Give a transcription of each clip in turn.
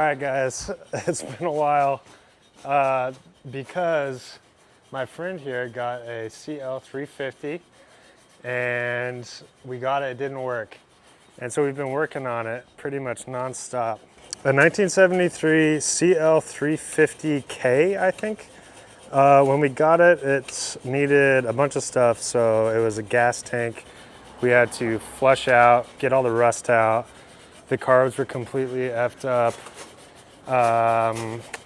right, guys, it's been a while because my friend here got a CL350 and we got it didn't work. And so we've been working on it pretty much nonstop. A 1973 CL350K, I think. When we got it, it needed a bunch of stuff. So it was a gas tank. We had to flush out, get all the rust out. The carbs were completely effed up.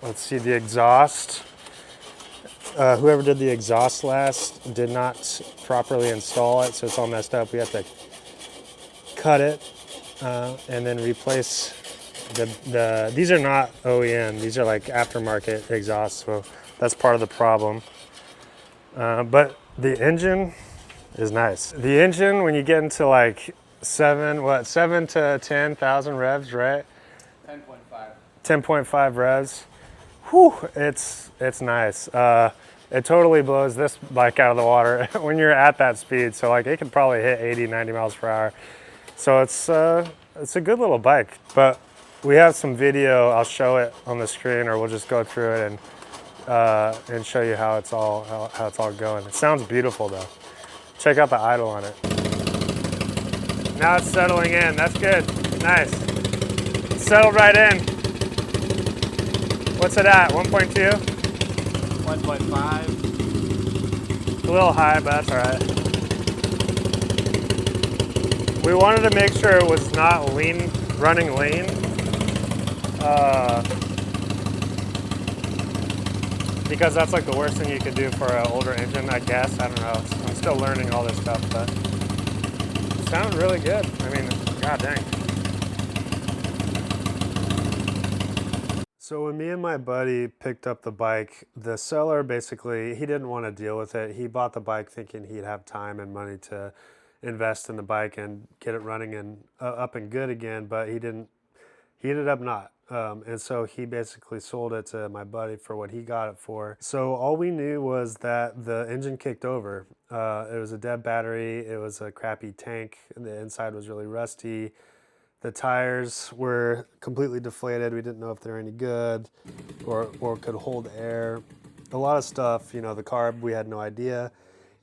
Let's see, the exhaust. Whoever did the exhaust last did not properly install it, so it's all messed up. We have to cut it and then replace these are not OEM, these are like aftermarket exhausts, so that's part of the problem. But the engine is nice. The engine, when you get into like 7 to 10,000 revs, right? 10.5 revs. Whew, it's nice. It totally blows this bike out of the water when you're at that speed. So like it could probably hit 80, 90 miles per hour. So it's a good little bike. But we have some video. I'll show it on the screen, or we'll just go through it and show you how it's all going. It sounds beautiful though. Check out the idle on it. Now it's settling in. That's good. Nice. Settled right in. What's it at? 1.2? 1.5. A little high, but that's all right. We wanted to make sure it was not running lean. Because that's like the worst thing you could do for an older engine, I guess. I don't know. I'm still learning all this stuff, but it sounded really good. I mean, god dang. So when me and my buddy picked up the bike, the seller basically, he didn't want to deal with it. He bought the bike thinking he'd have time and money to invest in the bike and get it running and up and good again, but he didn't. He ended up not. And so he basically sold it to my buddy for what he got it for. So all we knew was that the engine kicked over. It was a dead battery. It was a crappy tank. The inside was really rusty. The tires were completely deflated. We didn't know if they were any good or could hold air. A lot of stuff, you know, the carb, we had no idea.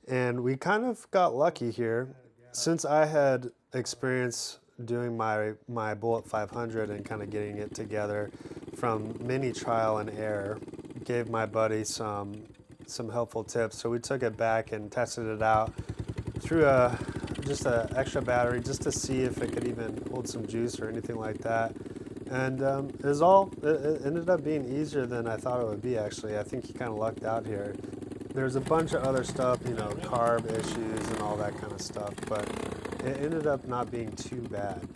And we kind of got lucky here. Since I had experience doing my Bullet 500 and kind of getting it together from mini trial and error, gave my buddy some helpful tips. So we took it back and tested it out through just an extra battery just to see if it could even hold some juice or anything like that. And it ended up being easier than I thought it would be, actually. I think he kind of lucked out here. There's a bunch of other stuff, you know, carb issues and all that kind of stuff, but it ended up not being too bad.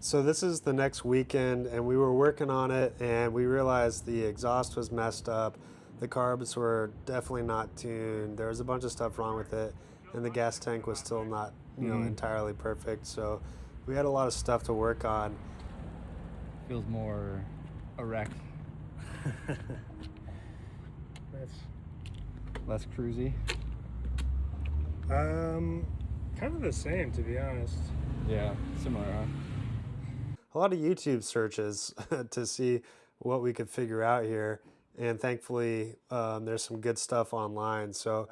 So this is the next weekend, and we were working on it, and we realized the exhaust was messed up. The carbs were definitely not tuned. There was a bunch of stuff wrong with it, and the gas tank was still not, you know, entirely perfect. So we had a lot of stuff to work on. Feels more erect. Less cruisy. Kind of the same, to be honest. Yeah, similar, huh? A lot of YouTube searches to see what we could figure out here, and thankfully there's some good stuff online, so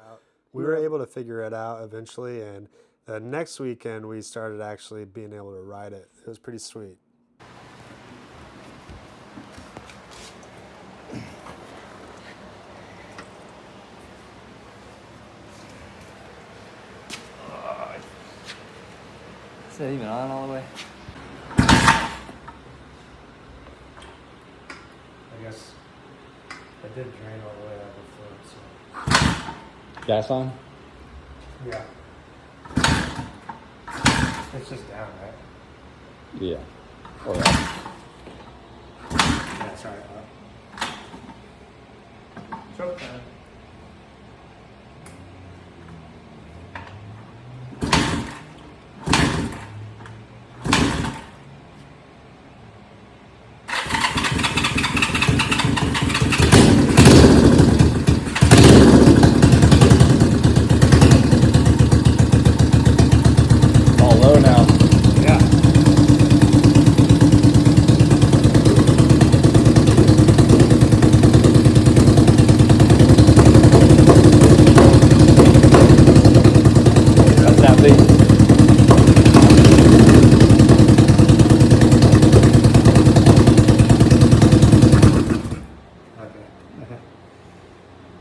we were able to figure it out eventually, and the next weekend we started actually being able to ride it. It was pretty sweet. Is that even on all the way? I guess I did drain all the way out before, so. Gas on? Yeah. It's just down, right? Yeah. Or up. Yeah, sorry. Choke down.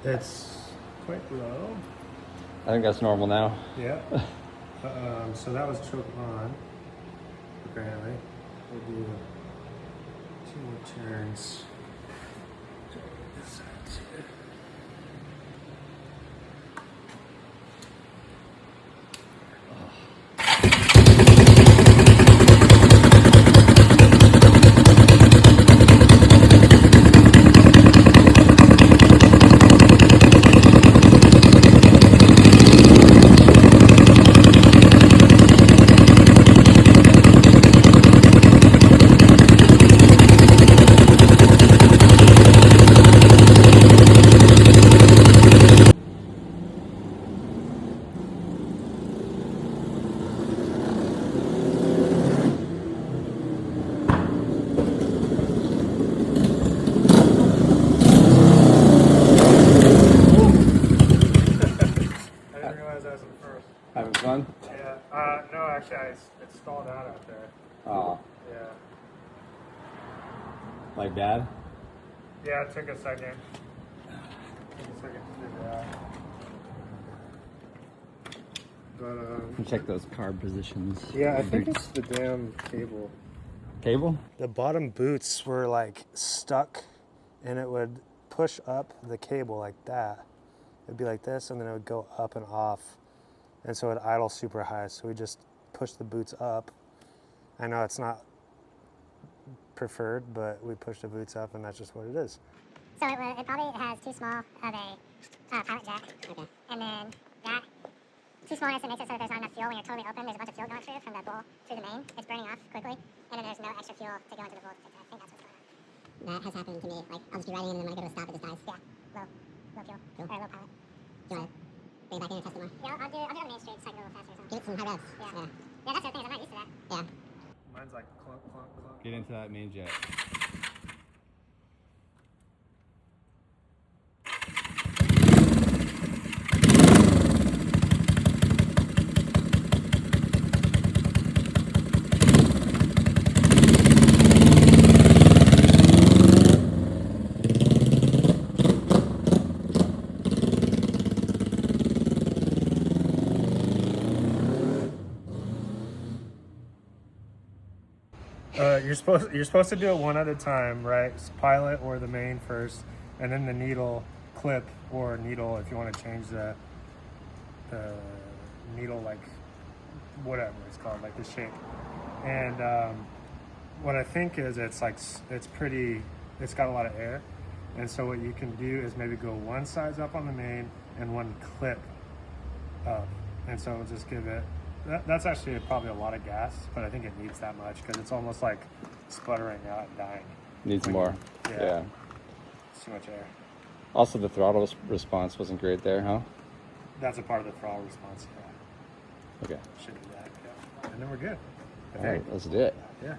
It's quite low. I think that's normal now. Yeah. So that was choke on, apparently. We'll do 2 more turns. Check this out here. Having fun? Yeah. No, actually, it stalled out there. Oh, Yeah. like bad? Yeah, it took a second. To figure it out. But, Check those carb positions. yeah, I think it's the damn cable. Cable? The bottom boots were like stuck, and it would push up the cable like that. It'd be like this, and then it would go up and off. And so it would idle super high. So we just pushed the boots up. I know it's not preferred, but we pushed the boots up, and that's just what it is. So it probably has too small of a pilot jack. Okay. And then that too smallness, it makes it so that there's not enough fuel when you're totally open. There's a bunch of fuel going through from the bowl through the main. It's burning off quickly, and then there's no extra fuel to go into the bowl to fix it. I think that's what's going on. That has happened to me. Like, I'll just be riding, and then when I go to a stop, it just dies. Yeah, low fuel. Or low pilot. Do you want to bring it back in and test it more? Yeah, I'll do it on Main Street so I can go a little faster or something. Give it some high revs. Yeah, that's the thing, is I'm not used to that. Yeah. Mine's like clunk, clunk, clunk. Get into that main jet. You're supposed to do it one at a time, right? Pilot or the main first, and then the needle clip or needle if you want to change the needle, like whatever it's called, like the shape. And what I think is it's got a lot of air, and so what you can do is maybe go one size up on the main and one clip up, and so it'll just give it. That's actually probably a lot of gas, but I think it needs that much because it's almost like sputtering out and dying. Needs more. Yeah. It's too much air. Also, the throttle response wasn't great there, huh? That's a part of the throttle response. Yeah. Okay. Should do that. Yeah. And then we're good. All right, let's do it. Yeah.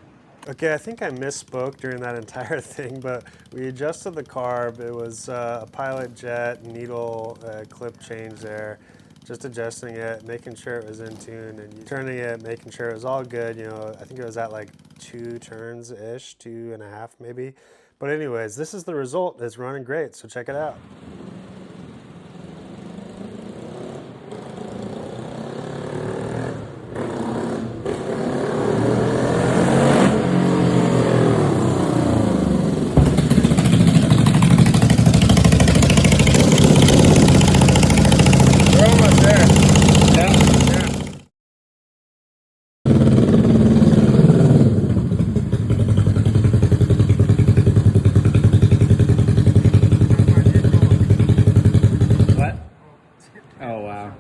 Okay, I think I misspoke during that entire thing, but we adjusted the carb. It was a pilot jet needle clip change there. Just adjusting it, making sure it was in tune, and turning it, making sure it was all good. You know, I think it was at like 2 turns-ish, 2.5 maybe. But anyways, this is the result. It's running great, so check it out. Oh, wow.